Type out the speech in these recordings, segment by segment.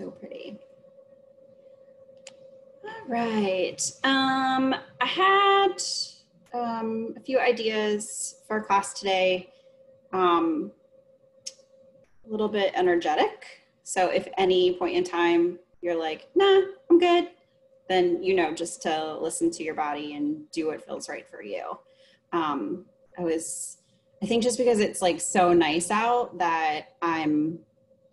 So pretty. All right. I had a few ideas for our class today. A little bit energetic. So if any point in time you're like, nah, I'm good, then you know just to listen to your body and do what feels right for you. I think just because it's like so nice out that I'm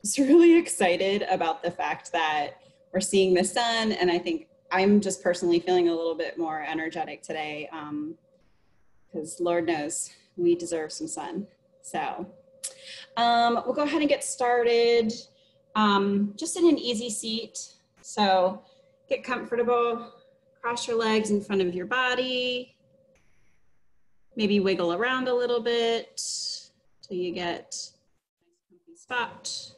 just really excited about the fact that we're seeing the sun, and I think I'm just personally feeling a little bit more energetic today because Lord knows we deserve some sun. So we'll go ahead and get started just in an easy seat. So get comfortable, cross your legs in front of your body, maybe wiggle around a little bit till you get a nice comfy spot.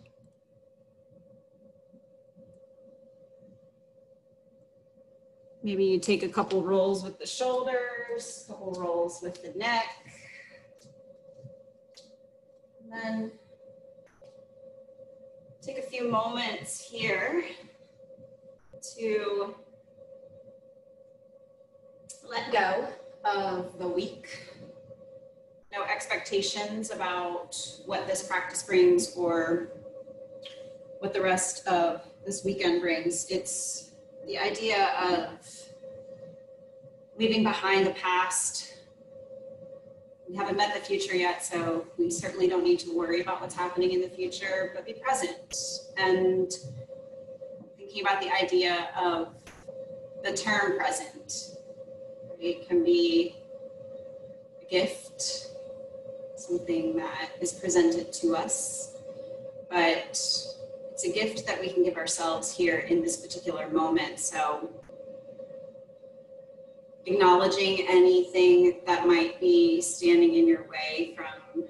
Maybe you take a couple rolls with the shoulders, a couple rolls with the neck. And then take a few moments here to let go of the week. No expectations about what this practice brings or what the rest of this weekend brings. It's the idea of leaving behind the past. We haven't met the future yet, so we certainly don't need to worry about what's happening in the future, but be present. And thinking about the idea of the term present. It can be a gift, something that is presented to us, but it's a gift that we can give ourselves here in this particular moment. So acknowledging anything that might be standing in your way from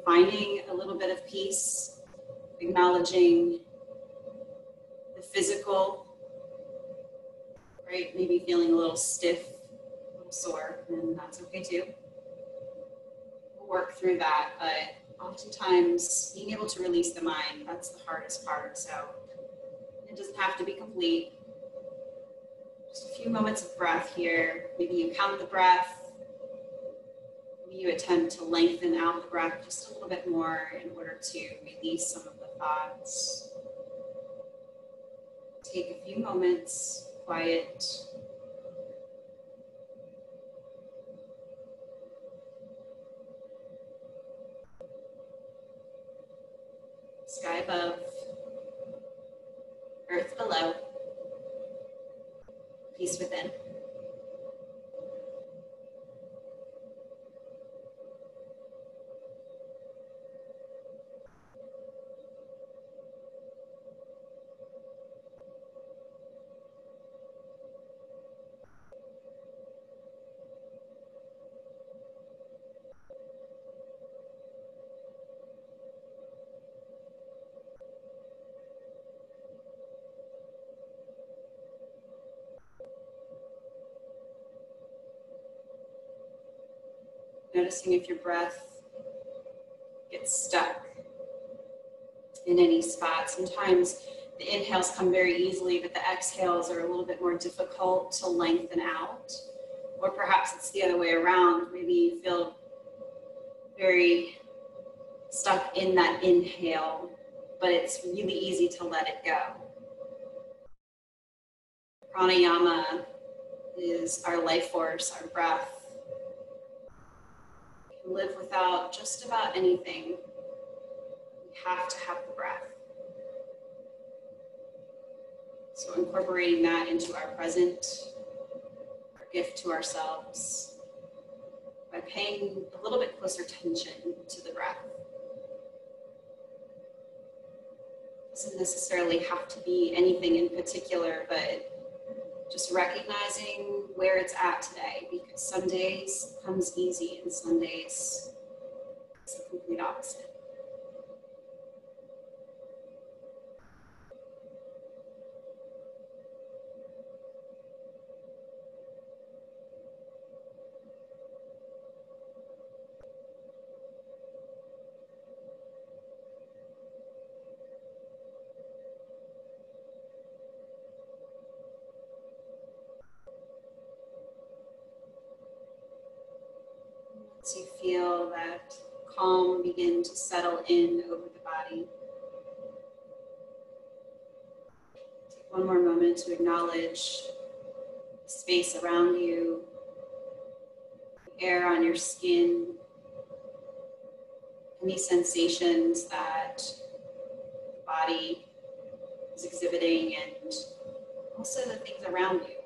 finding a little bit of peace, acknowledging the physical, right? Maybe feeling a little stiff, a little sore, and that's okay too. We'll work through that, but oftentimes being able to release the mind, that's the hardest part. So it doesn't have to be complete. Just a few moments of breath here. Maybe you count the breath. Maybe you attempt to lengthen out the breath just a little bit more in order to release some of the thoughts. Take a few moments, quiet. Sky above, earth below, peace within. Noticing if your breath gets stuck in any spot. Sometimes the inhales come very easily, but the exhales are a little bit more difficult to lengthen out. Or perhaps it's the other way around. Maybe you feel very stuck in that inhale, but it's really easy to let it go. Pranayama is our life force, our breath. We can live without just about anything. We have to have the breath. So incorporating that into our present, our gift to ourselves, by paying a little bit closer attention to the breath. It doesn't necessarily have to be anything in particular, but just recognizing where it's at today, because some days comes easy and some days it's the complete opposite. As you feel that calm begin to settle in over the body. Take one more moment to acknowledge the space around you, the air on your skin, any sensations that the body is exhibiting, and also the things around you.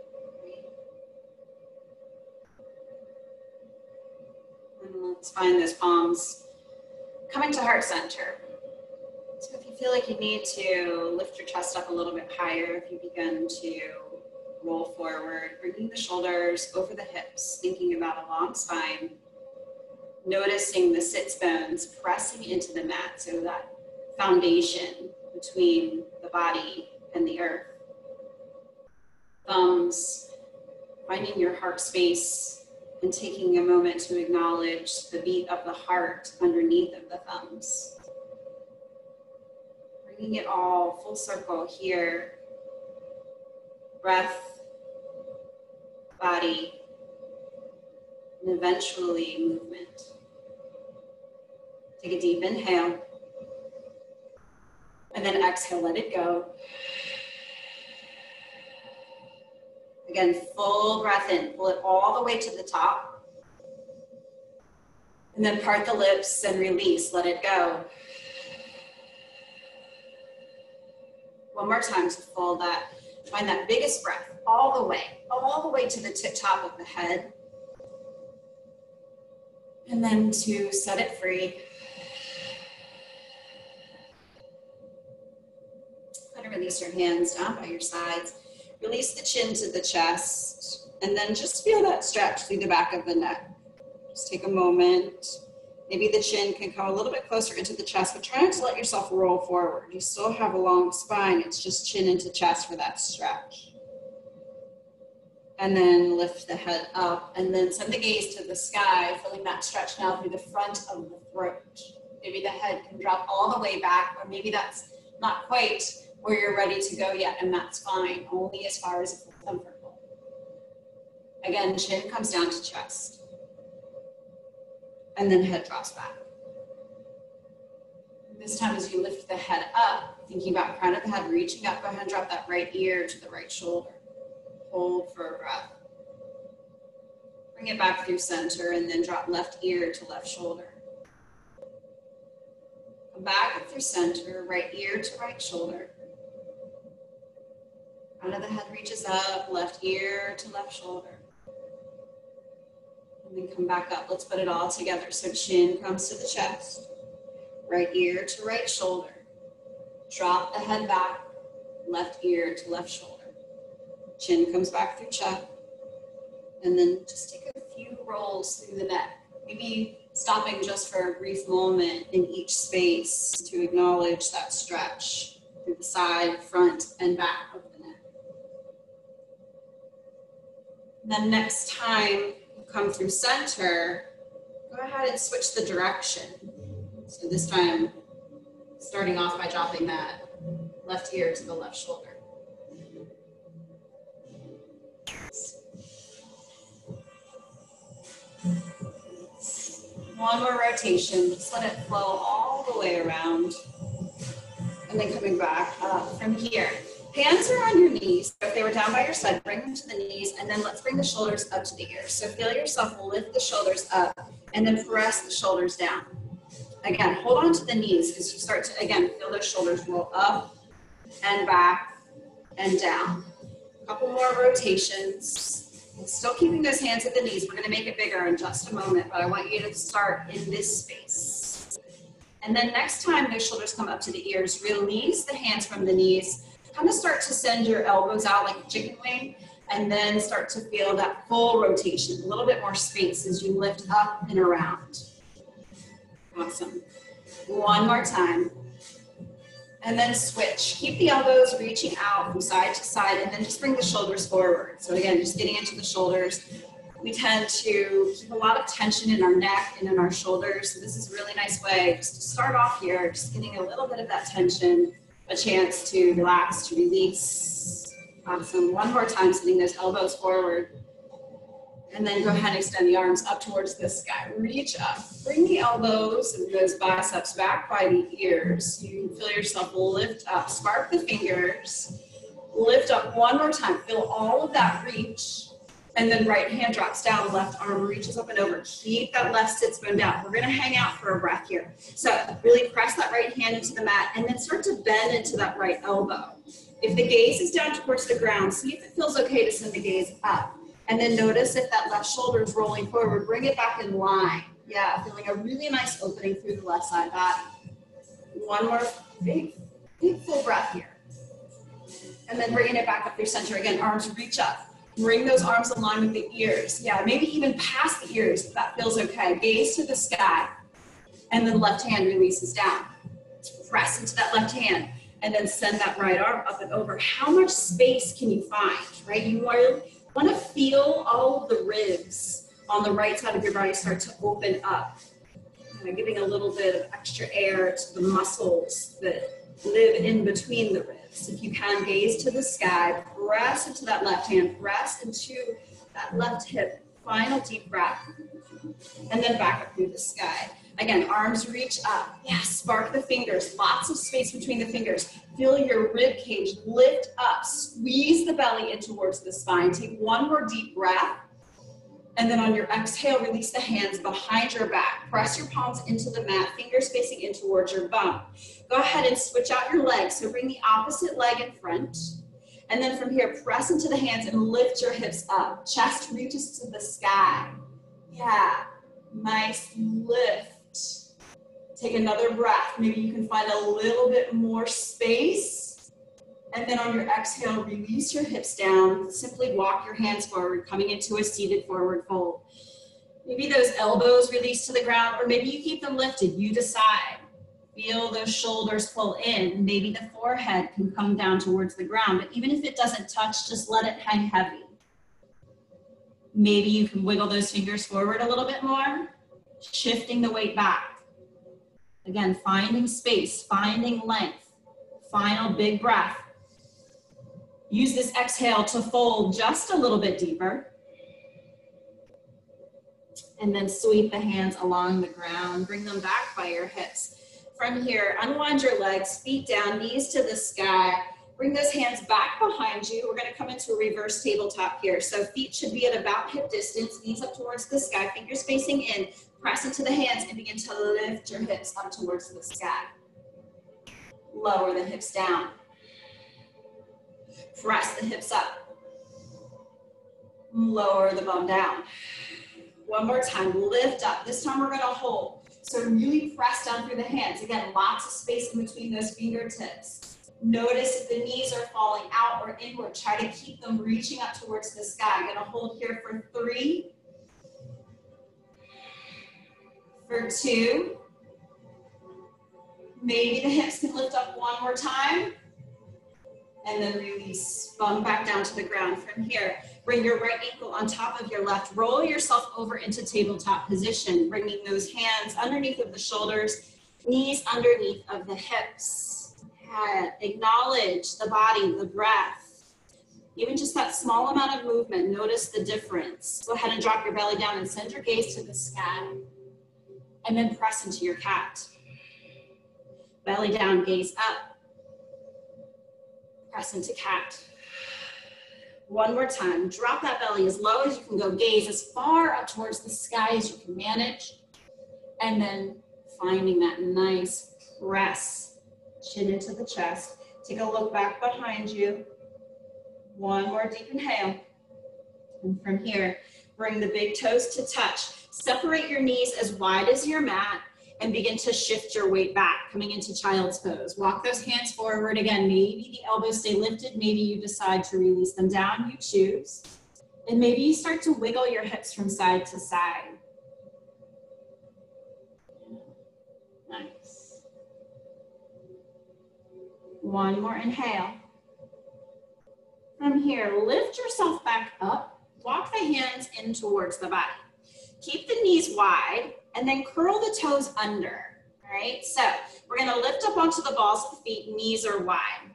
And let's find those palms coming to heart center. So if you feel like you need to lift your chest up a little bit higher, if you begin to roll forward, bringing the shoulders over the hips, thinking about a long spine, noticing the sits bones pressing into the mat, so that foundation between the body and the earth. Thumbs, finding your heart space and taking a moment to acknowledge the beat of the heart underneath of the thumbs. Bringing it all full circle here. Breath, body, and eventually movement. Take a deep inhale. And then exhale, let it go. Again, full breath in, pull it all the way to the top. And then part the lips and release, let it go. One more time to fold that. Find that biggest breath all the way to the tip top of the head. And then to set it free. Kind of release your hands down by your sides. Release the chin to the chest, and then just feel that stretch through the back of the neck. Just take a moment. Maybe the chin can come a little bit closer into the chest, but try not to let yourself roll forward. You still have a long spine. It's just chin into chest for that stretch. And then lift the head up, and then send the gaze to the sky, feeling that stretch now through the front of the throat. Maybe the head can drop all the way back, or maybe that's not quite where you're ready to go yet, and that's fine, only as far as it feels comfortable. Again, chin comes down to chest. And then head drops back. This time as you lift the head up, thinking about crown of the head, reaching up, go ahead and drop that right ear to the right shoulder. Hold for a breath. Bring it back through center, and then drop left ear to left shoulder. Come back up through center, right ear to right shoulder. Crown of the head reaches up, left ear to left shoulder. And then come back up. Let's put it all together. So chin comes to the chest, right ear to right shoulder. Drop the head back, left ear to left shoulder. Chin comes back through chest. And then just take a few rolls through the neck. Maybe stopping just for a brief moment in each space to acknowledge that stretch through the side, front, and back of the neck. And then next time you come through center, go ahead and switch the direction. So this time, starting off by dropping that left ear to the left shoulder. One more rotation, just let it flow all the way around. And then coming back up from here. Hands are on your knees. If they were down by your side, bring them to the knees, and then let's bring the shoulders up to the ears. So feel yourself lift the shoulders up, and then press the shoulders down. Again, hold on to the knees as you start to, again, feel those shoulders roll up and back and down. A couple more rotations. Still keeping those hands at the knees. We're going to make it bigger in just a moment, but I want you to start in this space. And then next time those shoulders come up to the ears, release the hands from the knees. Kind of start to send your elbows out like a chicken wing, and then start to feel that full rotation, a little bit more space as you lift up and around. Awesome. One more time. And then switch. Keep the elbows reaching out from side to side, and then just bring the shoulders forward. So again, just getting into the shoulders. We tend to keep a lot of tension in our neck and in our shoulders. So this is a really nice way just to start off here, just getting a little bit of that tension, a chance to relax, to release. Awesome. One more time, sending those elbows forward. And then go ahead and extend the arms up towards the sky. Reach up. Bring the elbows and those biceps back by the ears. You can feel yourself lift up. Spark the fingers. Lift up one more time. Feel all of that reach. And then right hand drops down. Left arm reaches up and over. Keep that left sit bone down. We're going to hang out for a breath here. So really press that right hand into the mat and then start to bend into that right elbow. If the gaze is down towards the ground, see if it feels okay to send the gaze up. And then notice if that left shoulder is rolling forward, bring it back in line. Yeah, feeling a really nice opening through the left side body. One more big full breath here. And then bringing it back up through center. Again, arms reach up. Bring those arms in line with the ears. Yeah, maybe even past the ears if that feels okay. Gaze to the sky. And then left hand releases down. Press into that left hand. And then send that right arm up and over. How much space can you find, right? You want to feel all of the ribs on the right side of your body start to open up. Giving a little bit of extra air to the muscles that live in between the ribs. If you can, gaze to the sky, press into that left hand, press into that left hip. Final deep breath. And then back up through the sky. Again, arms reach up. Yeah, spark the fingers. Lots of space between the fingers. Feel your rib cage lift up. Squeeze the belly in towards the spine. Take one more deep breath. And then on your exhale, release the hands behind your back. Press your palms into the mat, fingers facing in towards your bum. Go ahead and switch out your legs. So bring the opposite leg in front. And then from here, press into the hands and lift your hips up. Chest reaches to the sky. Yeah, nice lift. Take another breath. Maybe you can find a little bit more space. And then on your exhale, release your hips down. Simply walk your hands forward, coming into a seated forward fold. Maybe those elbows release to the ground, or maybe you keep them lifted. You decide. Feel those shoulders pull in. Maybe the forehead can come down towards the ground, but even if it doesn't touch, just let it hang heavy. Maybe you can wiggle those fingers forward a little bit more, shifting the weight back. Again, finding space, finding length. Final big breath. Use this exhale to fold just a little bit deeper. And then sweep the hands along the ground. Bring them back by your hips. From here, unwind your legs, feet down, knees to the sky. Bring those hands back behind you. We're going to come into a reverse tabletop here. So feet should be at about hip distance, knees up towards the sky, fingers facing in. Press into the hands and begin to lift your hips up towards the sky. Lower the hips down. Press the hips up. Lower the bum down. One more time, lift up. This time we're going to hold. So really press down through the hands. Again, lots of space in between those fingertips. Notice if the knees are falling out or inward. Try to keep them reaching up towards the sky. I'm going to hold here for 3. For 2. Maybe the hips can lift up one more time. And then release, bum back down to the ground. From here, bring your right ankle on top of your left. Roll yourself over into tabletop position, bringing those hands underneath of the shoulders, knees underneath of the hips. Acknowledge the body, the breath. Even just that small amount of movement, notice the difference. Go ahead and drop your belly down and send your gaze to the sky. And then press into your cat. Belly down, gaze up. Press into cat. One more time. Drop that belly as low as you can go. Gaze as far up towards the sky as you can manage. And then finding that nice press. Chin into the chest. Take a look back behind you. One more deep inhale. And from here, bring the big toes to touch. Separate your knees as wide as your mat. And begin to shift your weight back, coming into child's pose. Walk those hands forward again. Maybe the elbows stay lifted. Maybe you decide to release them down. You choose. And maybe you start to wiggle your hips from side to side. Nice. One more inhale. From here, lift yourself back up. Walk the hands in towards the body. Keep the knees wide. And then curl the toes under, all right? So we're gonna lift up onto the balls of the feet, knees are wide.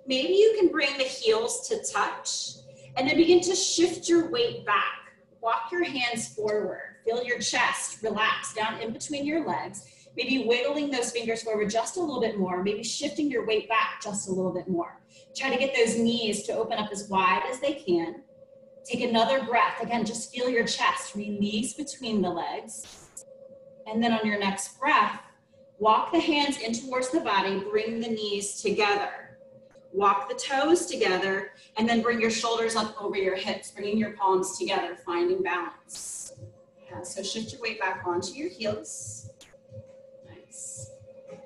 Maybe you can bring the heels to touch and then begin to shift your weight back. walk your hands forward. Feel your chest relax down in between your legs. Maybe wiggling those fingers forward just a little bit more. Maybe shifting your weight back just a little bit more. Try to get those knees to open up as wide as they can. Take another breath. Again, just feel your chest release between the legs. And then on your next breath, walk the hands in towards the body. Bring the knees together. Walk the toes together. And then bring your shoulders up over your hips, bringing your palms together, finding balance. Yeah, so shift your weight back onto your heels. Nice.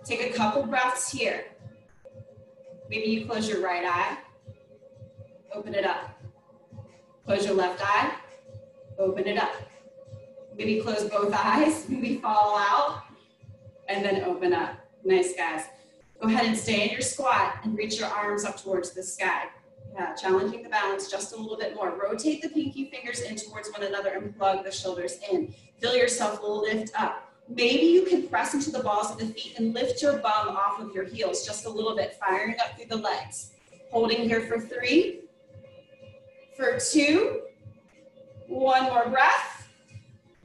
Take a couple breaths here. Maybe you close your right eye. Open it up. Close your left eye, open it up. Maybe close both eyes, maybe fall out, and then open up. Nice, guys. Go ahead and stay in your squat and reach your arms up towards the sky. Yeah, challenging the balance just a little bit more. Rotate the pinky fingers in towards one another and plug the shoulders in. Feel yourself lift up. Maybe you can press into the balls of the feet and lift your bum off of your heels just a little bit, firing up through the legs. Holding here for 3. For 2, one more breath,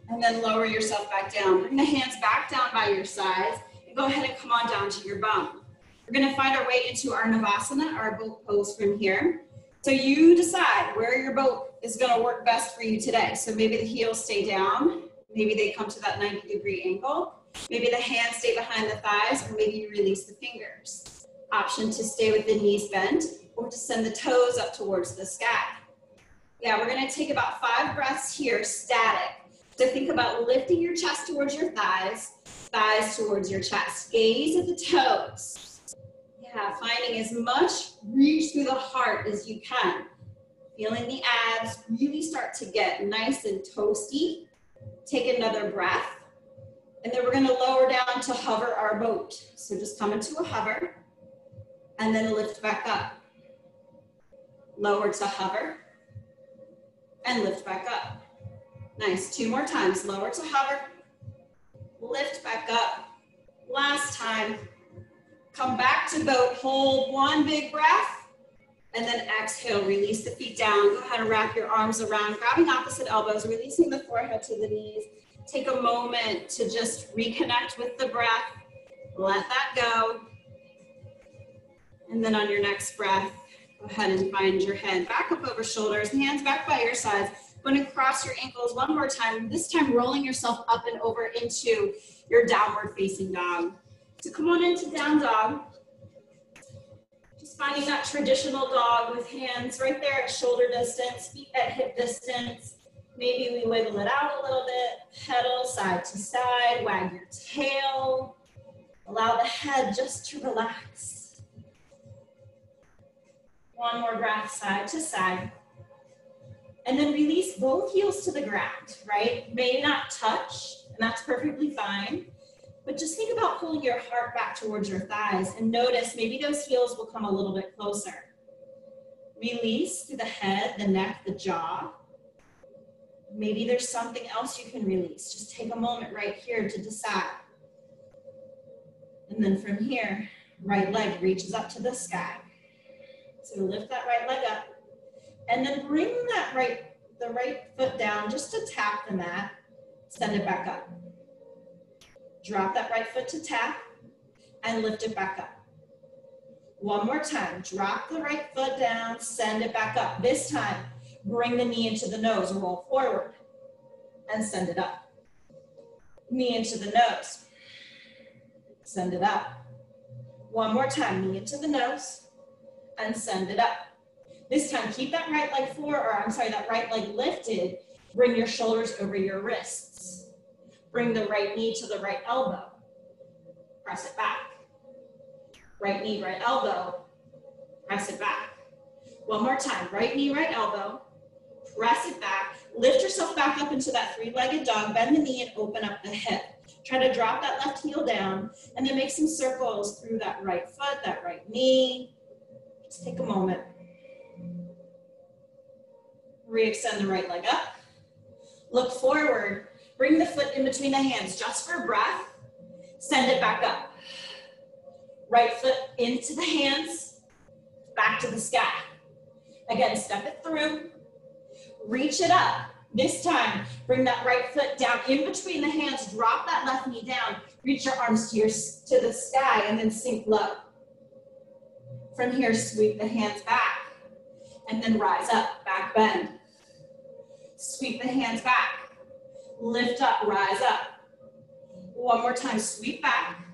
and then lower yourself back down. Bring the hands back down by your sides, and go ahead and come on down to your bum. We're gonna find our way into our Navasana, our boat pose from here. So you decide where your boat is gonna work best for you today. So maybe the heels stay down, maybe they come to that 90-degree angle, maybe the hands stay behind the thighs, or maybe you release the fingers. Option to stay with the knees bent, or to send the toes up towards the sky. Yeah, we're gonna take about 5 breaths here, static. So think about lifting your chest towards your thighs, thighs towards your chest. Gaze at the toes. Yeah, finding as much reach through the heart as you can. Feeling the abs really start to get nice and toasty. Take another breath. And then we're gonna lower down to hover our boat. So just come into a hover and then lift back up. Lower to hover. And lift back up. Nice, 2 more times. Lower to hover, lift back up. Last time, come back to boat, hold 1 big breath, and then exhale, release the feet down. Go ahead and wrap your arms around, grabbing opposite elbows, releasing the forehead to the knees. Take a moment to just reconnect with the breath. Let that go. And then on your next breath, go ahead and find your head back up over shoulders, hands back by your sides. Going to cross your ankles one more time, this time rolling yourself up and over into your downward facing dog. So come on into down dog. Just finding that traditional dog with hands right there at shoulder distance, feet at hip distance. Maybe we wiggle it out a little bit, pedal side to side, wag your tail. Allow the head just to relax. 1 more breath, side to side. And then release both heels to the ground, right? May not touch, and that's perfectly fine. But just think about pulling your heart back towards your thighs and notice maybe those heels will come a little bit closer. Release through the head, the neck, the jaw. Maybe there's something else you can release. Just take a moment right here to decide. And then from here, right leg reaches up to the sky. So lift that right leg up, and then bring that the right foot down just to tap the mat, send it back up. Drop that right foot to tap, and lift it back up. 1 more time, drop the right foot down, send it back up. This time, bring the knee into the nose, roll forward, and send it up. Knee into the nose, send it up. 1 more time, knee into the nose, and send it up. This time, keep that right leg lifted. Bring your shoulders over your wrists. Bring the right knee to the right elbow. Press it back. Right knee, right elbow. Press it back. 1 more time, right knee, right elbow. Press it back. Lift yourself back up into that 3-legged dog. Bend the knee and open up the hip. Try to drop that left heel down and then make some circles through that right foot, that right knee. Just take a moment. Re-extend the right leg up. Look forward. Bring the foot in between the hands just for breath. Send it back up. Right foot into the hands, back to the sky. Again, step it through. Reach it up. This time, bring that right foot down in between the hands, drop that left knee down, reach your arms to the sky, and then sink low. From here, sweep the hands back, and then rise up, back bend. Sweep the hands back, lift up, rise up. One more time, sweep back,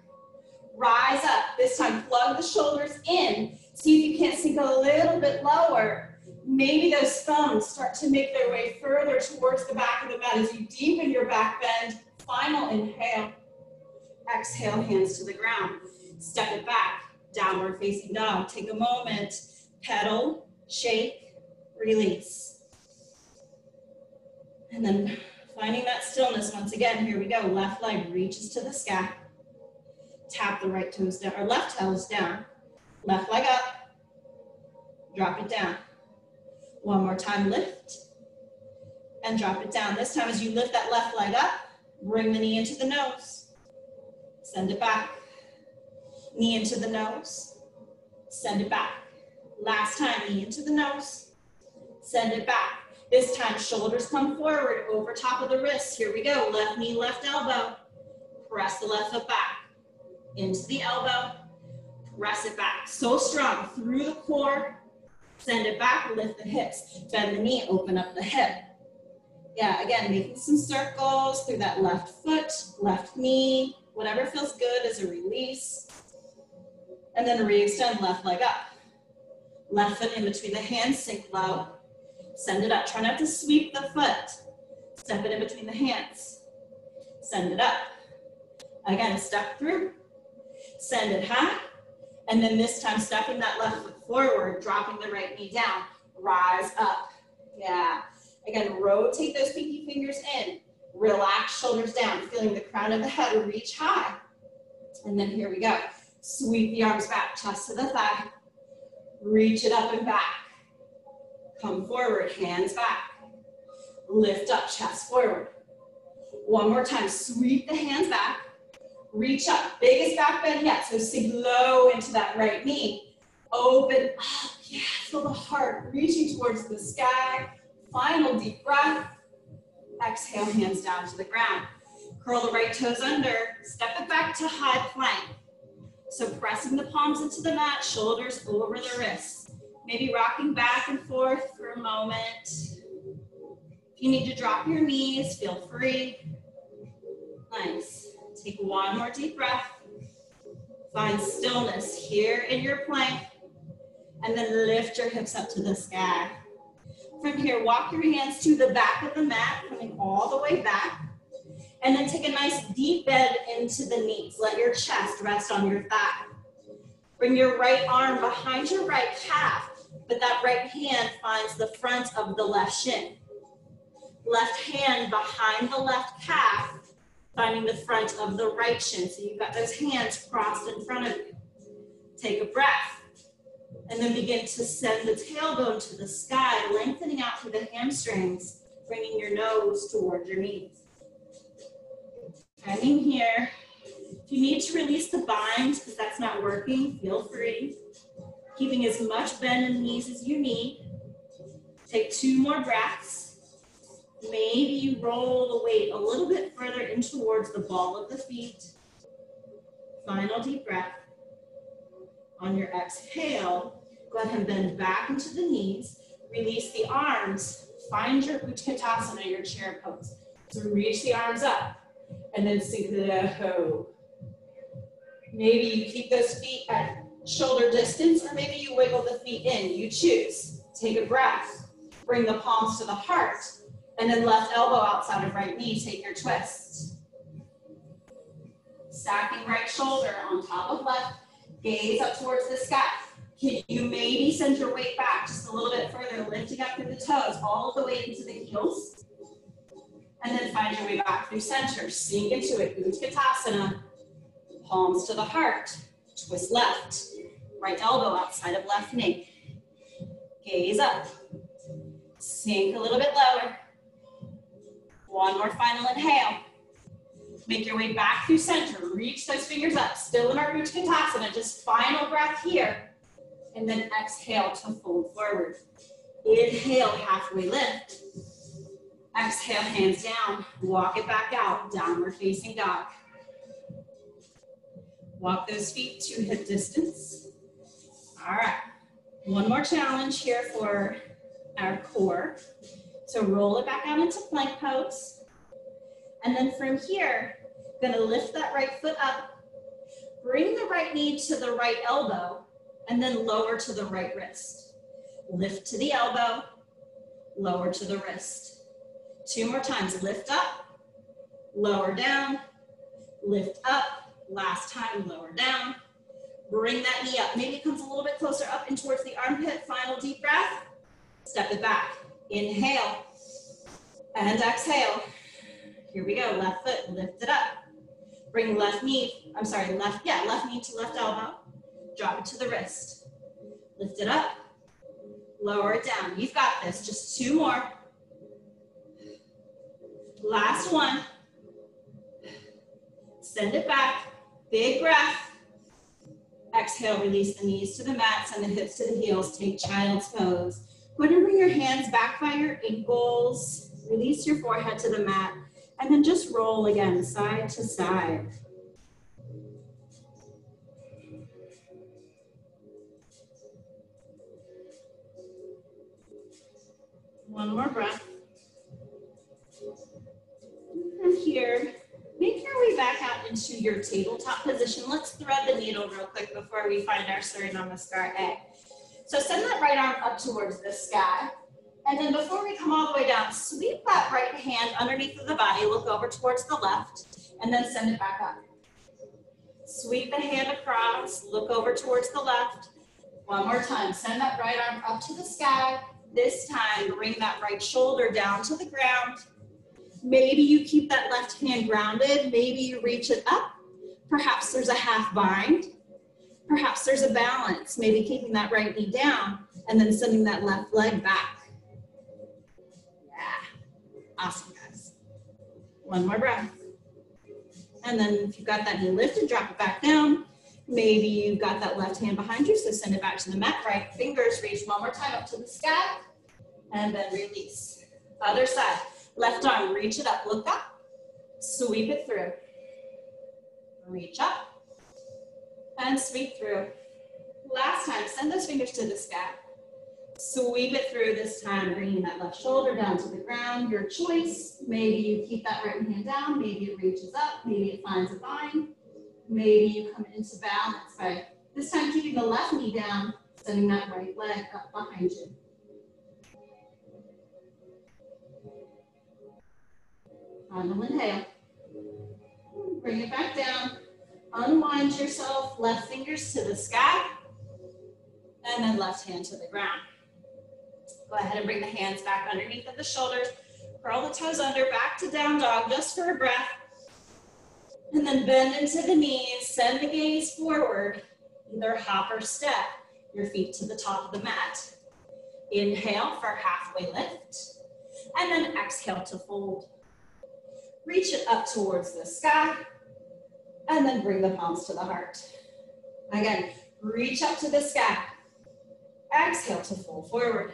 rise up. This time, plug the shoulders in. See if you can't sink a little bit lower. Maybe those thumbs start to make their way further towards the back of the mat as you deepen your back bend. Final inhale. Exhale, hands to the ground. Step it back, downward facing dog. Take a moment, pedal, shake, release. And then finding that stillness once again. Here we go. Left leg reaches to the sky. Tap the right toes down, or left toes down. Left leg up. Drop it down. One more time, lift. And drop it down. This time as you lift that left leg up, bring the knee into the nose. Send it back. Knee into the nose. Send it back. Last time, knee into the nose. Send it back. This time, shoulders come forward over top of the wrists. Here we go. Left knee, left elbow. Press the left foot back. Into the elbow. Press it back. So strong through the core. Send it back, lift the hips. Bend the knee, open up the hip. Yeah, again, making some circles through that left foot, left knee, whatever feels good as a release. And then re-extend left leg up. Left foot in between the hands, sink low. Send it up. Try not to sweep the foot. Step it in between the hands. Send it up. Again, step through. Send it high. And then this time, stepping that left foot forward, dropping the right knee down. Rise up. Yeah. Again, rotate those pinky fingers in. Relax, shoulders down, feeling the crown of the head reach high. And then here we go. Sweep the arms back, chest to the thigh. Reach it up and back. Come forward, hands back. Lift up, chest forward. One more time, sweep the hands back. Reach up, biggest back bend yet. So sink low into that right knee. Open up, yeah, feel the heart reaching towards the sky. Final deep breath. Exhale, hands down to the ground. Curl the right toes under, step it back to high plank. So pressing the palms into the mat, shoulders over the wrists. Maybe rocking back and forth for a moment. If you need to drop your knees, feel free. Nice. Take one more deep breath. Find stillness here in your plank. And then lift your hips up to the sky. From here, walk your hands to the back of the mat, coming all the way back. And then take a nice deep bend into the knees. Let your chest rest on your thigh. Bring your right arm behind your right calf, but that right hand finds the front of the left shin. Left hand behind the left calf, finding the front of the right shin. So you've got those hands crossed in front of you. Take a breath. And then begin to send the tailbone to the sky, lengthening out through the hamstrings, bringing your nose towards your knees. Hanging here. If you need to release the bind, because that's not working, feel free. Keeping as much bend in the knees as you need. Take 2 more breaths. Maybe you roll the weight a little bit further in towards the ball of the feet. Final deep breath. On your exhale, go ahead and bend back into the knees. Release the arms. Find your Utkatasana, your chair pose. So reach the arms up and then sink low. Maybe you keep those feet at shoulder distance, or maybe you wiggle the feet in. You choose. Take a breath. Bring the palms to the heart. And then left elbow outside of right knee. Take your twist. Stacking right shoulder on top of left. Gaze up towards the sky. Can you maybe send your weight back just a little bit further, lifting up through the toes, all the way into the heels. And then find your way back through center. Sink into it, Utkatasana. Palms to the heart. Twist left. Right elbow outside of left knee. Gaze up. Sink a little bit lower. One more final inhale. Make your way back through center. Reach those fingers up. Still in our Utkatasana. Just final breath here. And then exhale to fold forward. Inhale, halfway lift. Exhale, hands down. Walk it back out, downward facing dog. Walk those feet to hip distance. All right, one more challenge here for our core. So roll it back out into plank pose. And then from here, gonna lift that right foot up, bring the right knee to the right elbow, and then lower to the right wrist. Lift to the elbow, lower to the wrist. 2 more times, lift up, lower down, lift up, last time, lower down. Bring that knee up, maybe it comes a little bit closer up and towards the armpit. Final deep breath, step it back. Inhale and exhale. Here we go, left foot, lift it up. Bring left knee to left elbow. Drop it to the wrist. Lift it up, lower it down. You've got this, just 2 more. Last one. Send it back, big breath. Exhale, release the knees to the mat, send the hips to the heels, take child's pose. Go ahead and bring your hands back by your ankles. Release your forehead to the mat, and then just roll again, side to side. One more breath. From here, make your way back out into your tabletop position. Let's thread the needle real quick before we find our Surinamaskar egg. So send that right arm up towards the sky. And then before we come all the way down, sweep that right hand underneath of the body, look over towards the left, and then send it back up. Sweep the hand across, look over towards the left. One more time, send that right arm up to the sky. This time, bring that right shoulder down to the ground. Maybe you keep that left hand grounded. Maybe you reach it up. Perhaps there's a half bind. Perhaps there's a balance. Maybe keeping that right knee down and then sending that left leg back. Yeah, awesome guys. One more breath. And then if you've got that knee lifted, drop it back down. Maybe you've got that left hand behind you, so send it back to the mat. Right fingers reach one more time up to the sky, and then release. Other side, left arm, reach it up, look up, sweep it through. Reach up, and sweep through. Last time, send those fingers to the sky. Sweep it through this time, bringing that left shoulder down to the ground. Your choice. Maybe you keep that right hand down. Maybe it reaches up. Maybe it finds a bind. Maybe you come into balance by this time keeping the left knee down, sending that right leg up behind you. Final inhale. Bring it back down. Unwind yourself, left fingers to the sky, and then left hand to the ground. Go ahead and bring the hands back underneath of the shoulders. Curl the toes under, back to down dog, just for a breath. And then bend into the knees, send the gaze forward, either hop or step, your feet to the top of the mat. Inhale for halfway lift, and then exhale to fold. Reach it up towards the sky, and then bring the palms to the heart. Again, reach up to the sky. Exhale to fold forward.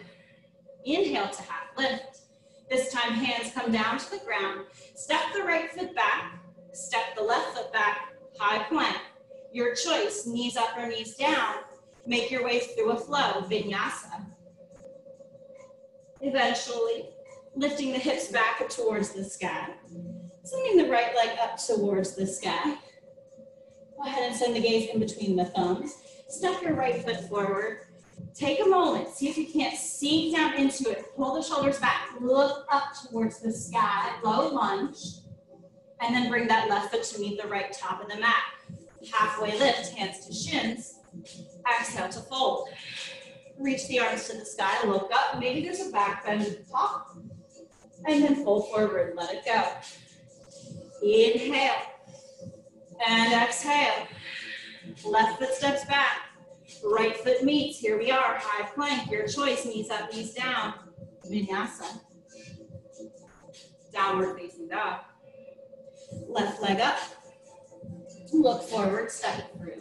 Inhale to half lift. This time, hands come down to the ground. Step the right foot back. Step the left foot back, high plank. Your choice, knees up or knees down. Make your way through a flow, vinyasa. Eventually, lifting the hips back towards the sky. Sending the right leg up towards the sky. Go ahead and send the gaze in between the thumbs. Step your right foot forward. Take a moment, see if you can't sink down into it. Pull the shoulders back, look up towards the sky, low lunge. And then bring that left foot to meet the right top of the mat. Halfway lift, hands to shins. Exhale to fold. Reach the arms to the sky, look up. Maybe there's a back bend at the top. And then fold forward, let it go. Inhale. And exhale. Left foot steps back. Right foot meets. Here we are, high plank. Your choice, knees up, knees down. Vinyasa. Downward facing dog. Left leg up, look forward, step it through.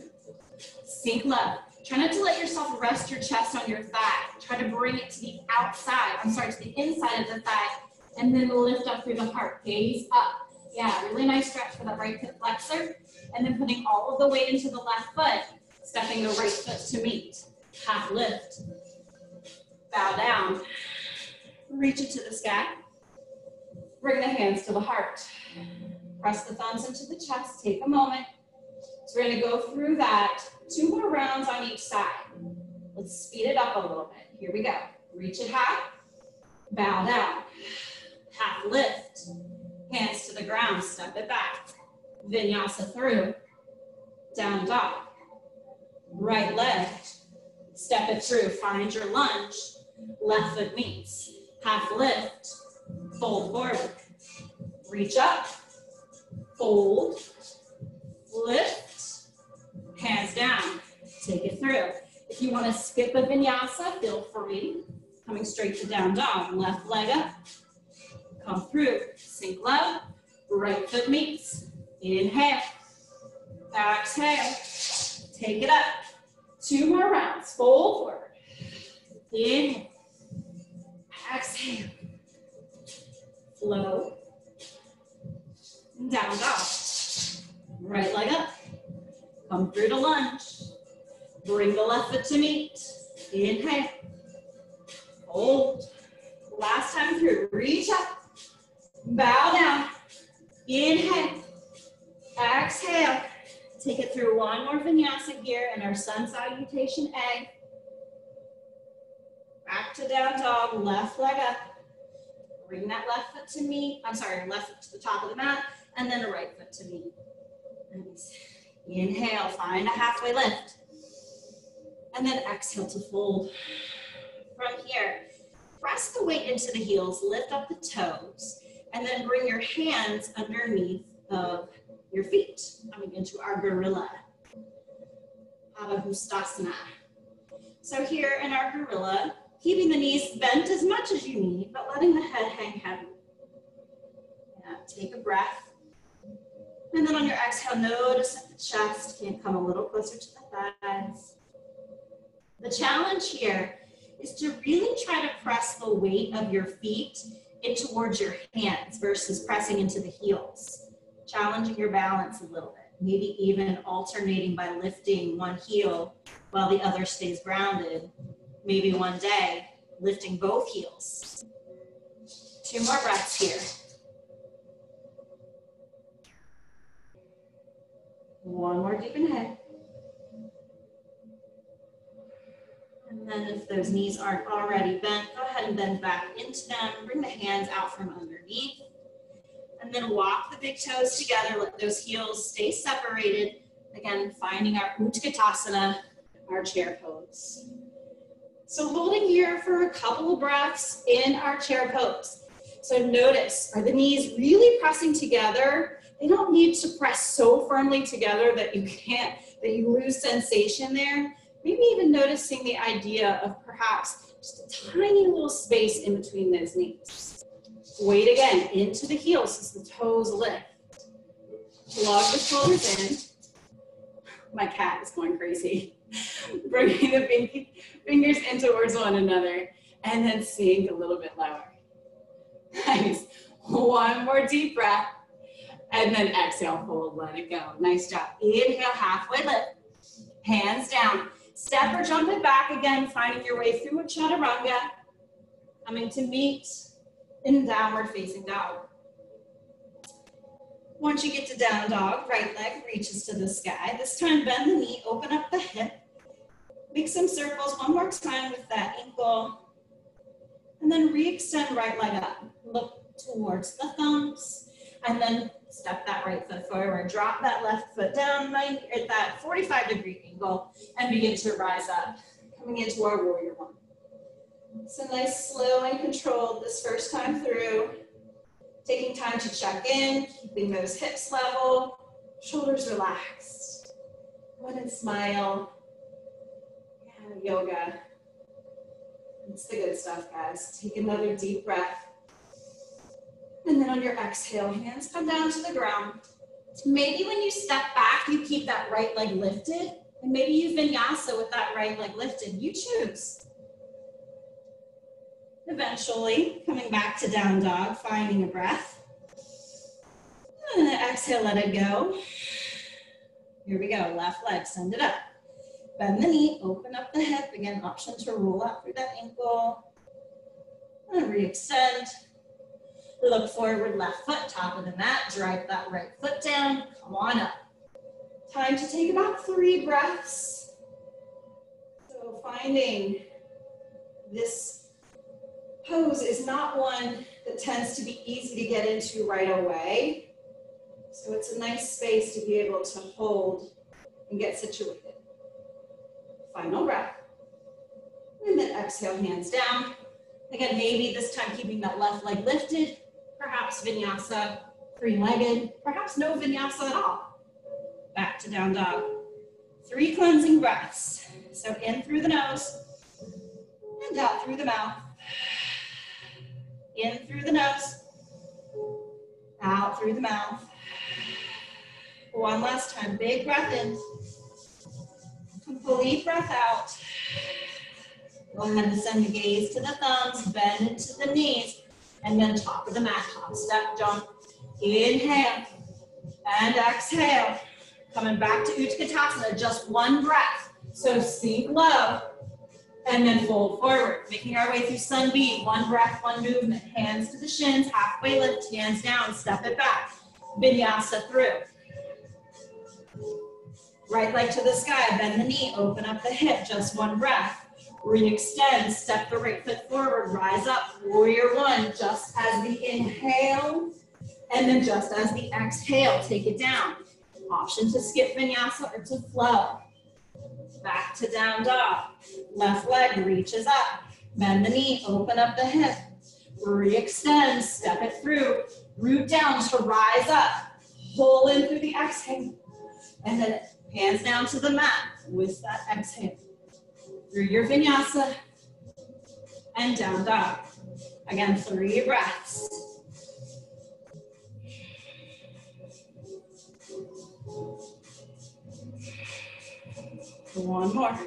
Sink low. Try not to let yourself rest your chest on your thigh. Try to bring it to the outside, to the inside of the thigh, And then lift up through the heart, gaze up. Yeah, really nice stretch for that right hip flexor. And then putting all of the weight into the left foot, stepping the right foot to meet. Half lift. Bow down. Reach it to the sky. Bring the hands to the heart. Press the thumbs into the chest. Take a moment. So we're going to go through that 2 more rounds on each side. Let's speed it up a little bit. Here we go. Reach it high. Bow down. Half lift. Hands to the ground. Step it back. Vinyasa through. Down dog. Right leg. Step it through. Find your lunge. Left foot meets. Half lift. Fold forward. Reach up. Fold. Lift. Hands down. Take it through. If you want to skip a vinyasa, feel free. Coming straight to down dog. Left leg up. Come through. Sink low. Right foot meets. Inhale. Exhale. Take it up. 2 more rounds. Fold forward. Inhale. Exhale. Flow. Down dog. Right leg up. Come through to lunge. Bring the left foot to meet. Inhale. Hold. Last time through. Reach up. Bow down. Inhale. Exhale. Take it through 1 more vinyasa here in our sun salutation A. Back to down dog. Left leg up. Bring that left foot to meet. Left foot to the top of the mat. And then a right foot to meet. Nice. Inhale. Find a halfway lift. And then exhale to fold. From here, press the weight into the heels, lift up the toes, and then bring your hands underneath of your feet, coming into our gorilla, Adhustasana. So here in our gorilla, keeping the knees bent as much as you need, but letting the head hang heavy. Yeah, take a breath. And then on your exhale, notice that the chest can come a little closer to the thighs. The challenge here is to really try to press the weight of your feet in towards your hands versus pressing into the heels. Challenging your balance a little bit. Maybe even alternating by lifting one heel while the other stays grounded. Maybe one day, lifting both heels. 2 more breaths here. 1 more deep inhale. And then if those knees aren't already bent, go ahead and bend back into them. Bring the hands out from underneath. And then walk the big toes together. Let those heels stay separated. Again, finding our Utkatasana, our chair pose. So holding here for a couple of breaths in our chair pose. So notice, are the knees really pressing together? They don't need to press so firmly together that you lose sensation there. Maybe even noticing the idea of perhaps just a tiny little space in between those knees. Weight again into the heels as the toes lift. Plug the shoulders in. My cat is going crazy. Bringing the fingers in towards one another and then sink a little bit lower. Nice. 1 more deep breath. And then exhale, fold, let it go. Nice job. Inhale, halfway lift. Hands down. Step or jump it back again, finding your way through a chaturanga. Coming to meet in downward facing dog. Once you get to down dog, right leg reaches to the sky. This time bend the knee, open up the hip. Make some circles 1 more time with that ankle. And then re-extend right leg up. Look towards the thumbs. And then step that right foot forward. Drop that left foot down at that 45-degree angle and begin to rise up. Coming into our warrior 1. So nice, slow, and controlled this first time through. Taking time to check in, keeping those hips level, shoulders relaxed. Go ahead and smile. Yeah, yoga. It's the good stuff, guys. Take another deep breath. And then on your exhale, hands come down to the ground. Maybe when you step back, you keep that right leg lifted. And maybe you vinyasa with that right leg lifted. You choose. Eventually, coming back to down dog, finding a breath. And then exhale, let it go. Here we go, left leg, send it up. Bend the knee, open up the hip. Again, option to roll out through that ankle. And re-extend. Look forward, left foot, top of the mat. Drive that right foot down. Come on up. Time to take about 3 breaths. So finding this pose is not one that tends to be easy to get into right away. So it's a nice space to be able to hold and get situated. Final breath. And then exhale, hands down. Again, maybe this time keeping that left leg lifted, perhaps vinyasa, 3-legged, perhaps no vinyasa at all. Back to down dog. 3 cleansing breaths. So in through the nose and out through the mouth. In through the nose, out through the mouth. One last time, big breath in. Complete breath out. Go ahead and send the gaze to the thumbs, bend into the knees, and then top of the mat, top step jump. Inhale and exhale. Coming back to Utkatasana, just 1 breath. So sink low and then fold forward. Making our way through sun B, 1 breath, 1 movement. Hands to the shins, halfway lift, hands down, step it back. Vinyasa through. Right leg to the sky, bend the knee, open up the hip, just 1 breath. Re-extend, step the right foot forward, rise up, warrior 1, just as the inhale, and then just as the exhale, take it down. Option to skip vinyasa or to flow. Back to down dog. Left leg reaches up, bend the knee, open up the hip, re-extend, step it through, root down to rise up, pull in through the exhale, and then hands down to the mat with that exhale. Through your vinyasa and down dog. Again, 3 breaths. One more.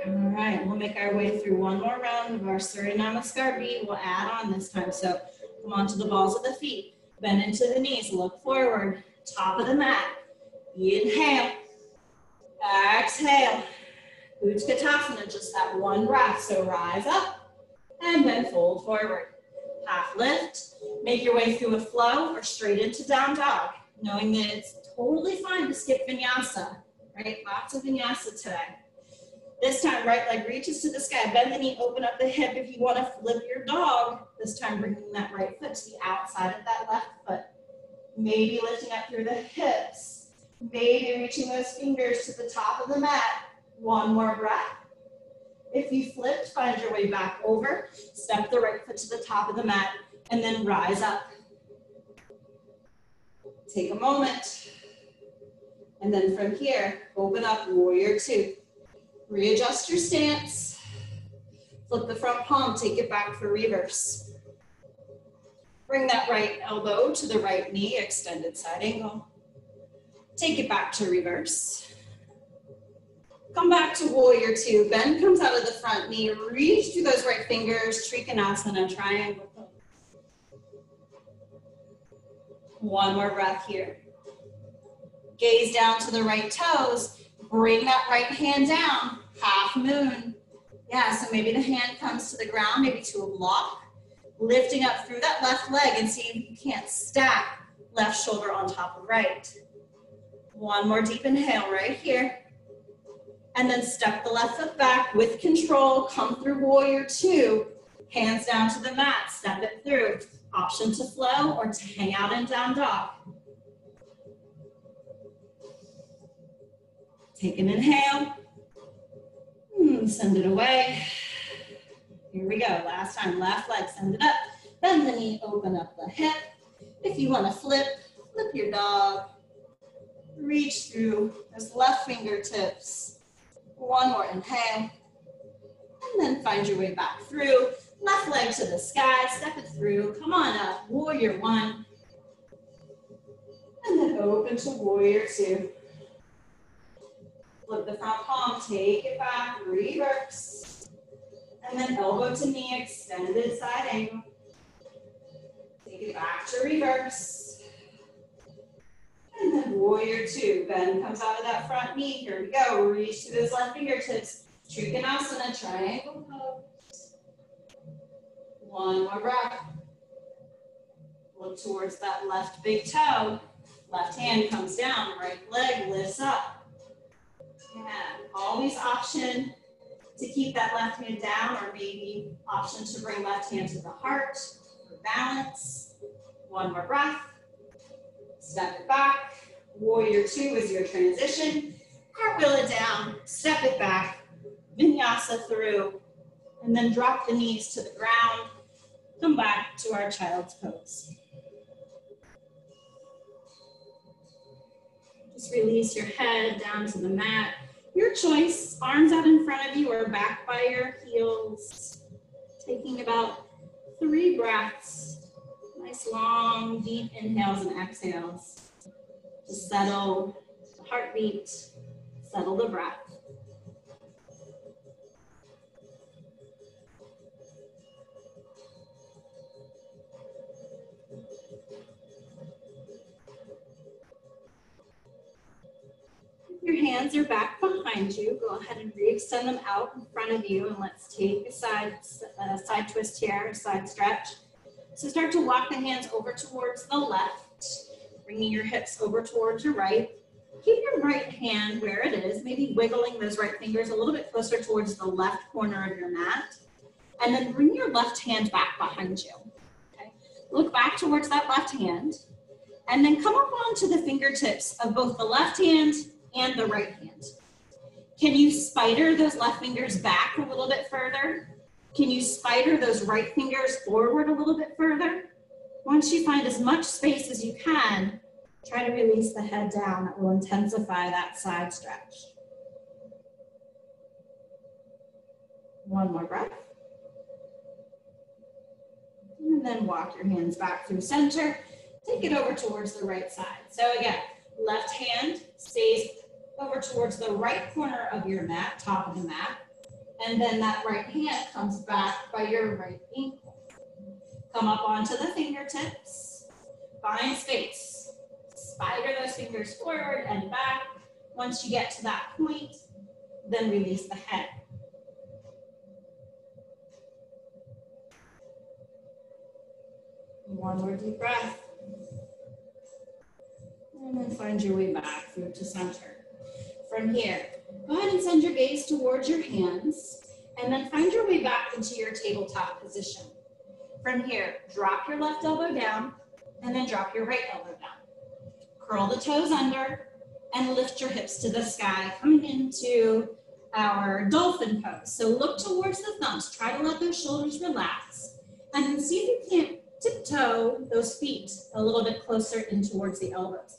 All right, we'll make our way through 1 more round of our Surya Namaskar B. We'll add on this time. So come onto the balls of the feet. Bend into the knees, look forward, top of the mat. Inhale, exhale. Utkatasana, just that 1 breath. So rise up and then fold forward. Half lift. Make your way through a flow or straight into down dog, knowing that it's totally fine to skip vinyasa, right? Lots of vinyasa today. This time, right leg reaches to the sky. Bend the knee, open up the hip. If you want to flip your dog, this time bringing that right foot to the outside of that left foot. Maybe lifting up through the hips. Maybe reaching those fingers to the top of the mat. 1 more breath. If you flipped, find your way back over. Step the right foot to the top of the mat and then rise up. Take a moment. And then from here, open up warrior 2. Readjust your stance. Flip the front palm, take it back for reverse. Bring that right elbow to the right knee, extended side angle. Take it back to reverse. Come back to warrior 2. Bend comes out of the front knee. Reach through those right fingers, Trikonasana, triangle pose. 1 more breath here. Gaze down to the right toes. Bring that right hand down, half moon. Yeah, so maybe the hand comes to the ground, maybe to a block. Lifting up through that left leg and see if you can't stack left shoulder on top of right. 1 more deep inhale right here. And then step the left foot back with control. Come through warrior 2. Hands down to the mat, step it through. Option to flow or to hang out in down dog. Take an inhale. Send it away. Here we go. Last time, left leg, send it up. Bend the knee, open up the hip. If you want to flip, flip your dog. Reach through those left fingertips. 1 more inhale. And then find your way back through. Left leg to the sky, step it through. Come on up, warrior 1. And then open to warrior 2. Flip the front palm, take it back, reverse. And then elbow to knee, extended side angle. Take it back to reverse. And then warrior two. Bend comes out of that front knee. Here we go. Reach to those left fingertips. Trikonasana, triangle pose. One more breath. Look towards that left big toe. Left hand comes down, right leg lifts up. And always option to keep that left hand down, or maybe option to bring left hand to the heart for balance. One more breath. Step it back. Warrior two is your transition. Cartwheel it down, step it back, vinyasa through, and then drop the knees to the ground. Come back to our child's pose. Just release your head down to the mat. Your choice, arms out in front of you or back by your heels. Taking about 3 breaths. Nice long, deep inhales and exhales. Just settle the heartbeat, settle the breath. Your hands are back behind you. Go ahead and re-extend them out in front of you, and let's take a side twist here, a side stretch. So start to walk the hands over towards the left, bringing your hips over towards your right. Keep your right hand where it is, maybe wiggling those right fingers a little bit closer towards the left corner of your mat. And then bring your left hand back behind you. Okay? Look back towards that left hand, and then come up onto the fingertips of both the left hand and the right hand. Can you spider those left fingers back a little bit further? Can you spider those right fingers forward a little bit further? Once you find as much space as you can, try to release the head down. That will intensify that side stretch. One more breath. And then walk your hands back through center. Take it over towards the right side. So again, left hand stays over towards the right corner of your mat, top of the mat. And then that right hand comes back by your right ankle. Come up onto the fingertips. Find space. Spider those fingers forward and back. Once you get to that point, then release the head. One more deep breath. And then find your way back through to center. From here, go ahead and send your gaze towards your hands, and then find your way back into your tabletop position. From here, drop your left elbow down, and then drop your right elbow down. Curl the toes under, and lift your hips to the sky, coming into our dolphin pose. So look towards the thumbs. Try to let those shoulders relax, and then see if you can't tiptoe those feet a little bit closer in towards the elbows.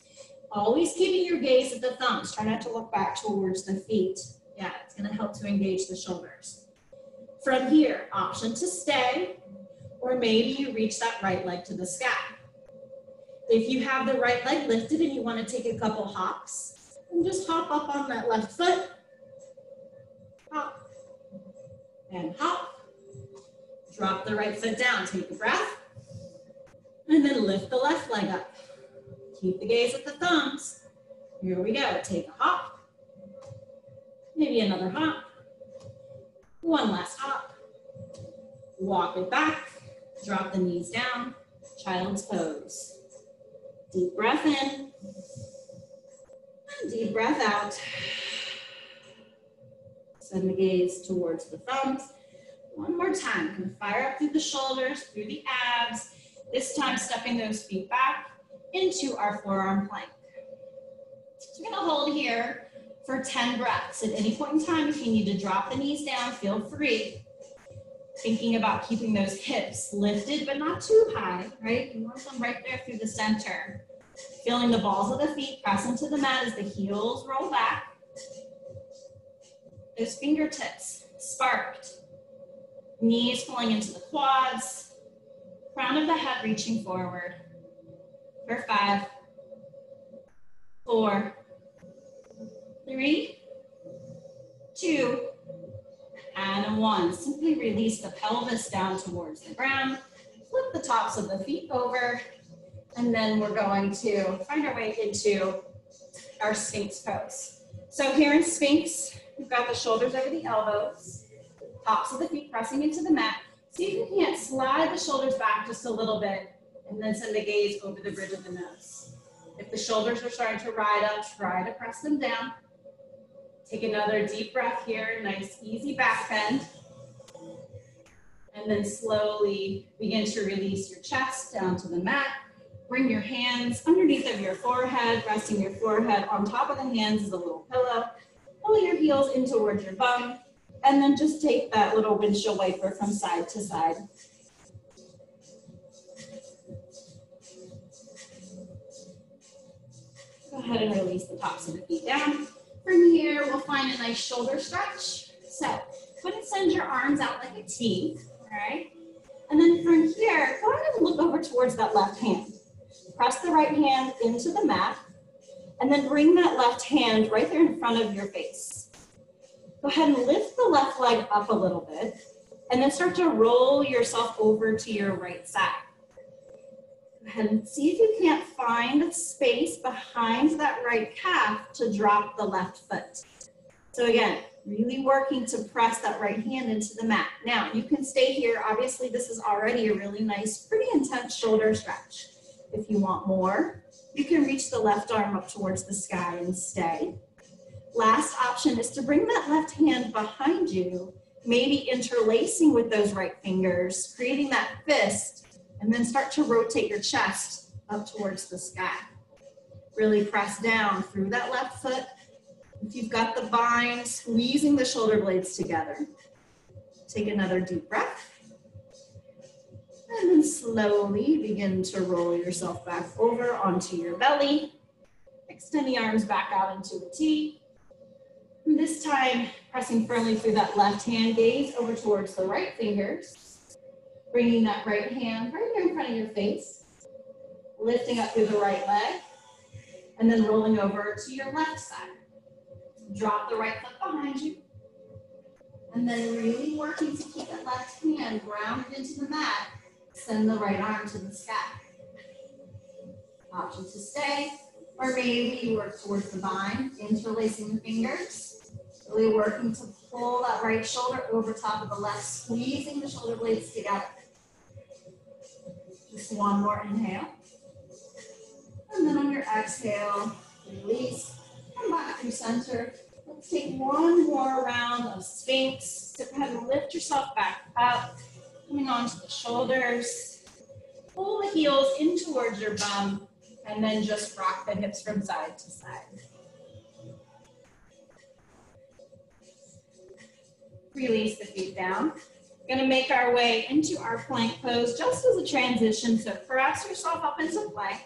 Always keeping your gaze at the thumbs. Try not to look back towards the feet. Yeah, it's gonna help to engage the shoulders. From here, option to stay, or maybe you reach that right leg to the sky. If you have the right leg lifted and you wanna take a couple hops, and just hop up on that left foot. Hop, and hop. Drop the right foot down, take a breath, and then lift the left leg up. Keep the gaze at the thumbs. Here we go. Take a hop. Maybe another hop. One last hop. Walk it back. Drop the knees down. Child's pose. Deep breath in. And deep breath out. Send the gaze towards the thumbs. One more time. Can fire up through the shoulders, through the abs. This time stepping those feet back into our forearm plank. So we're gonna hold here for 10 breaths. At any point in time, if you need to drop the knees down, feel free. Thinking about keeping those hips lifted, but not too high, right? You want them right there through the center. Feeling the balls of the feet press into the mat as the heels roll back. Those fingertips sparked. Knees pulling into the quads. Crown of the head reaching forward. For 5, 4, 3, 2, and 1. Simply release the pelvis down towards the ground. Flip the tops of the feet over. And then we're going to find our way into our Sphinx pose. So here in Sphinx, we've got the shoulders over the elbows, tops of the feet pressing into the mat. See if you can't slide the shoulders back just a little bit and then send the gaze over the bridge of the nose. If the shoulders are starting to ride up, try to press them down. Take another deep breath here, nice easy back bend. And then slowly begin to release your chest down to the mat. Bring your hands underneath of your forehead, resting your forehead on top of the hands as a little pillow. Pull your heels in towards your bum, and then just take that little windshield wiper from side to side. Go ahead and release the tops of the feet down. From here, we'll find a nice shoulder stretch. So go ahead and send your arms out like a T, all right? And then from here, go ahead and look over towards that left hand. Press the right hand into the mat, and then bring that left hand right there in front of your face. Go ahead and lift the left leg up a little bit, and then start to roll yourself over to your right side. Go ahead and see if you can't find space behind that right calf to drop the left foot. So again, really working to press that right hand into the mat. Now, you can stay here. Obviously, this is already a really nice, pretty intense shoulder stretch. If you want more, you can reach the left arm up towards the sky and stay. Last option is to bring that left hand behind you, maybe interlacing with those right fingers, creating that fist, and then start to rotate your chest up towards the sky. Really press down through that left foot. If you've got the bind, squeezing the shoulder blades together. Take another deep breath. And then slowly begin to roll yourself back over onto your belly. Extend the arms back out into a T. And this time, pressing firmly through that left hand, gaze over towards the right fingers. Bringing that right hand right there in front of your face. Lifting up through the right leg. And then rolling over to your left side. Drop the right foot behind you. And then really working to keep that left hand grounded into the mat. Send the right arm to the sky. Option to stay, or maybe you work towards the bind, interlacing the fingers. Really working to pull that right shoulder over top of the left, squeezing the shoulder blades together. Just one more inhale. And then on your exhale, release, come back through center. Let's take one more round of Sphinx. So go ahead and lift yourself back up. Coming onto the shoulders, pull the heels in towards your bum, and then just rock the hips from side to side. Release the feet down. We're gonna make our way into our plank pose just as a transition, so press yourself up into plank,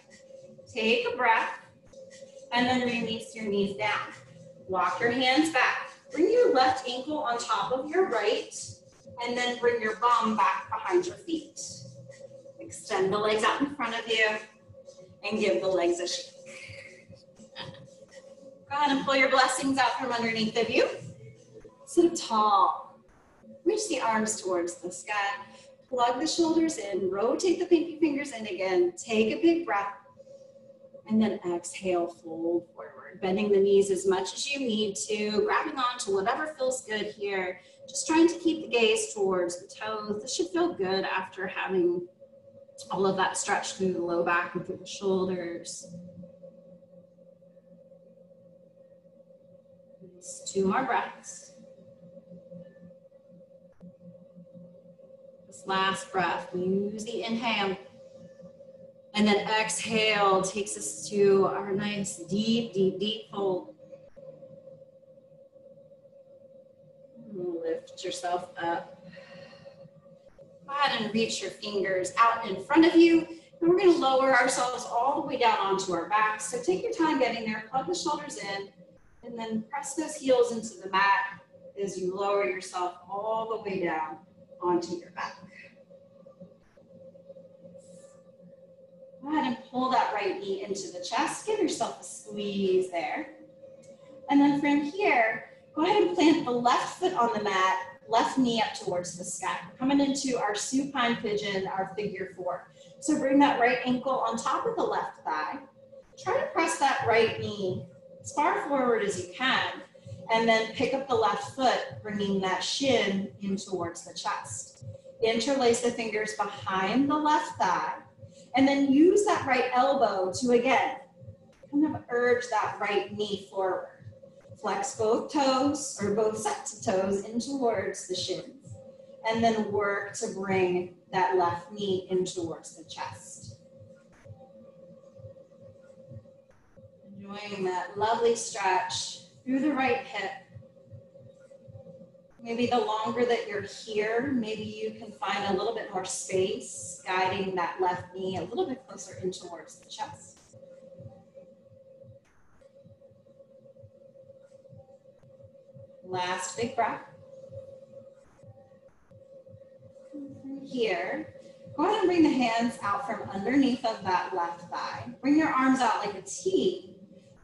take a breath, and then release your knees down. Walk your hands back. Bring your left ankle on top of your right, and then bring your bum back behind your feet. Extend the legs out in front of you and give the legs a shake. Go ahead and pull your blessings out from underneath of you. Sit up tall. Reach the arms towards the sky. Plug the shoulders in. Rotate the pinky fingers in again. Take a big breath. And then exhale, fold forward. Bending the knees as much as you need to. Grabbing on to whatever feels good here. Just trying to keep the gaze towards the toes. This should feel good after having all of that stretch through the low back and through the shoulders. Just 2 more breaths. This last breath, use the inhale. And then exhale takes us to our nice deep, deep, deep fold. Lift yourself up. Go ahead and reach your fingers out in front of you. And we're going to lower ourselves all the way down onto our backs. So take your time getting there. Plug the shoulders in. And then press those heels into the mat as you lower yourself all the way down onto your back. Go ahead and pull that right knee into the chest. Give yourself a squeeze there. And then from here, go ahead and plant the left foot on the mat left knee up towards the sky. We're coming into our supine pigeon, our figure 4. So bring that right ankle on top of the left thigh. Try to press that right knee as far forward as you can, and then pick up the left foot, bringing that shin in towards the chest. Interlace the fingers behind the left thigh, and then use that right elbow to, again, kind of urge that right knee forward. Flex both toes, or both sets of toes, in towards the shins, and then work to bring that left knee in towards the chest. Enjoying that lovely stretch through the right hip. Maybe the longer that you're here, maybe you can find a little bit more space, guiding that left knee a little bit closer in towards the chest. Last big breath. From here, go ahead and bring the hands out from underneath of that left thigh. Bring your arms out like a T,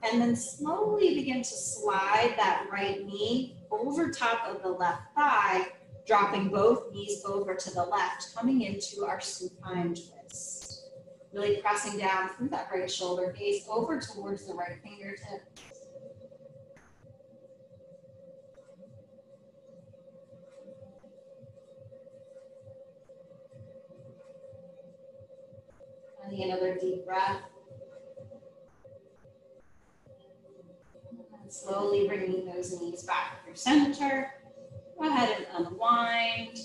and then slowly begin to slide that right knee over top of the left thigh, dropping both knees over to the left, coming into our supine twist. Really pressing down through that right shoulder, gaze over towards the right fingertip. Another deep breath. And slowly bringing those knees back through center. Go ahead and unwind.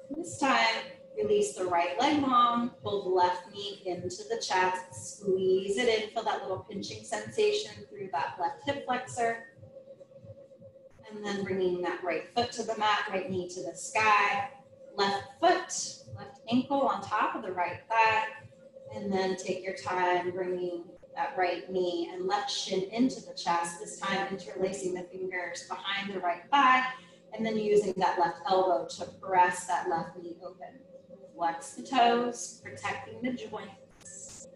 This time, release the right leg long, pull the left knee into the chest, squeeze it in, feel that little pinching sensation through that left hip flexor. And then bringing that right foot to the mat, right knee to the sky, left foot, left ankle on top of the right thigh. And then take your time bringing that right knee and left shin into the chest, this time interlacing the fingers behind the right thigh, and then using that left elbow to press that left knee open. Flex the toes, protecting the joints.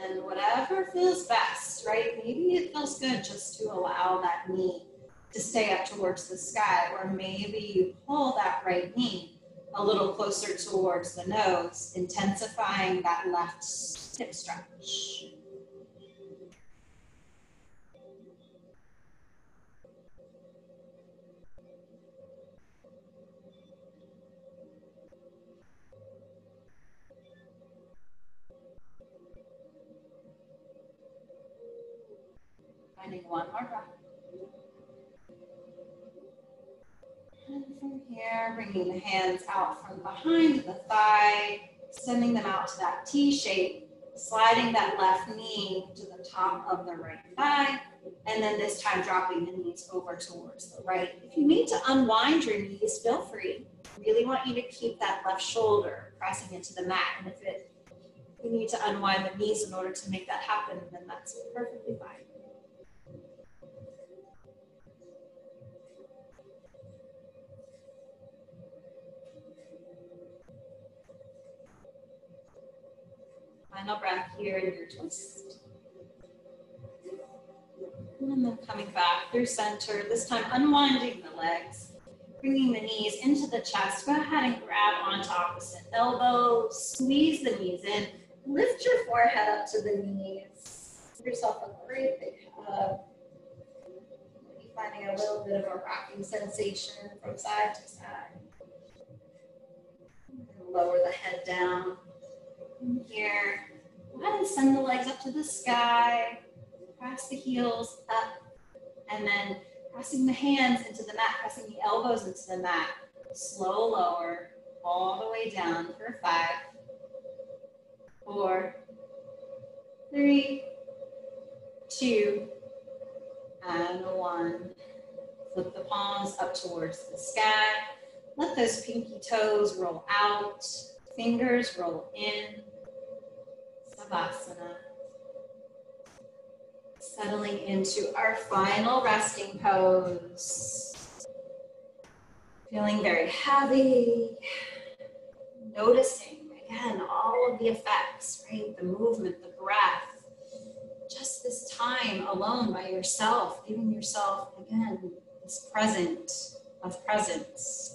And whatever feels best, right? Maybe it feels good just to allow that knee to stay up towards the sky, or maybe you pull that right knee a little closer towards the nose, intensifying that left hip stretch. Finding one more breath. And from here, bringing the hands out from behind the thigh, sending them out to that T shape, sliding that left knee to the top of the right thigh, and then this time dropping the knees over towards the right. If you need to unwind your knees, feel free. I really want you to keep that left shoulder pressing into the mat, and if you need to unwind the knees in order to make that happen, then that's perfectly fine. Final breath here in your twist. And then coming back through center, this time unwinding the legs, bringing the knees into the chest. Go ahead and grab onto opposite elbows, squeeze the knees in, lift your forehead up to the knees. Give yourself a great big hug. Maybe finding a little bit of a rocking sensation from side to side. And lower the head down. Here, go ahead and send the legs up to the sky, press the heels up, and then pressing the hands into the mat, pressing the elbows into the mat. Slow lower, all the way down for 5, 4, 3, 2, and 1. Flip the palms up towards the sky. Let those pinky toes roll out. Fingers roll in, Savasana. Settling into our final resting pose. Feeling very heavy. Noticing, again, all of the effects, right? The movement, the breath. Just this time alone by yourself, giving yourself, again, this present of presence.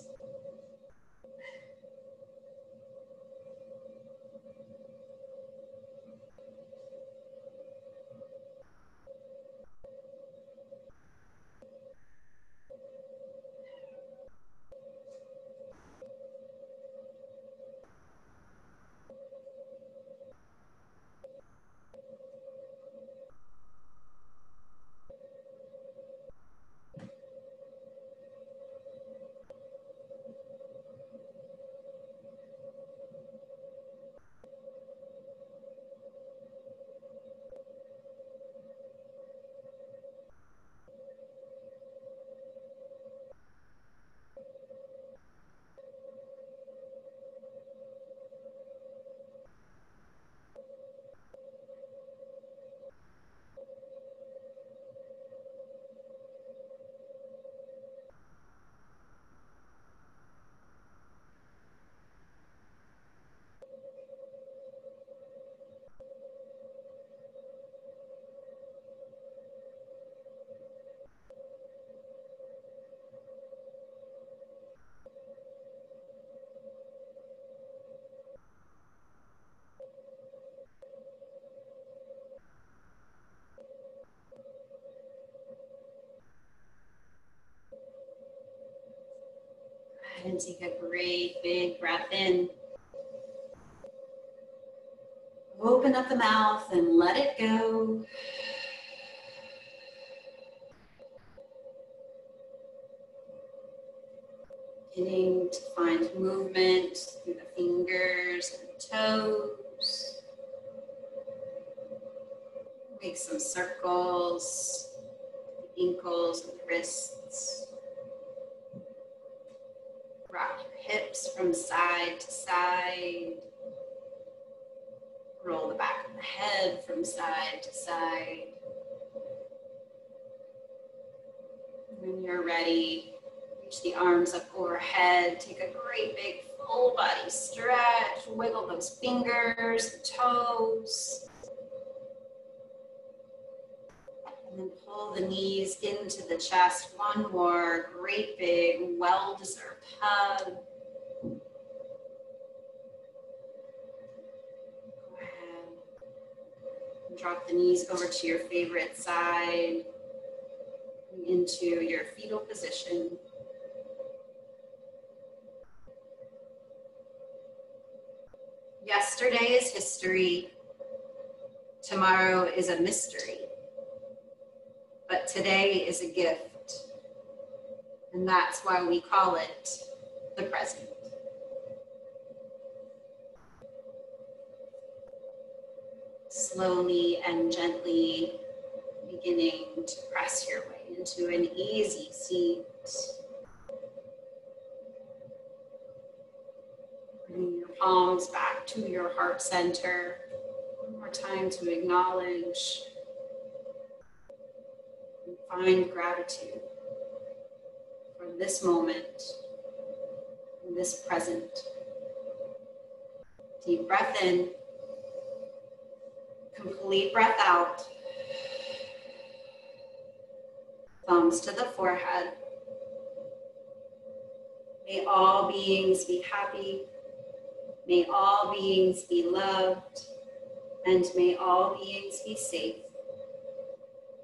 And take a great big breath in. Open up the mouth and let it go. Beginning to find movement through the fingers and toes. Make some circles, the ankles and the wrists. Rock your hips from side to side. Roll the back of the head from side to side. When you're ready, reach the arms up overhead. Take a great big full body stretch. Wiggle those fingers, the toes. And then pull the knees into the chest. One more great big, well-deserved hug. Go ahead. And drop the knees over to your favorite side. Into your fetal position. Yesterday is history. Tomorrow is a mystery. But today is a gift, and that's why we call it the present. Slowly and gently beginning to press your way into an easy seat. Bring your palms back to your heart center. One more time to acknowledge. Find gratitude for this moment, in this present. Deep breath in, complete breath out. Thumbs to the forehead. May all beings be happy. May all beings be loved. And may all beings be safe.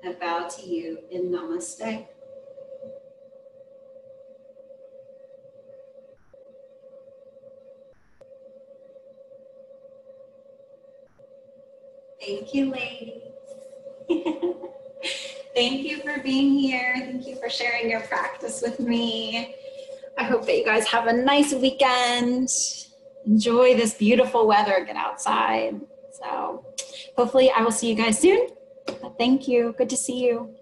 I bow to you in namaste. Thank you, ladies. Thank you for being here. Thank you for sharing your practice with me. I hope that you guys have a nice weekend. Enjoy this beautiful weather. Get outside. So hopefully I will see you guys soon. Thank you. Good to see you.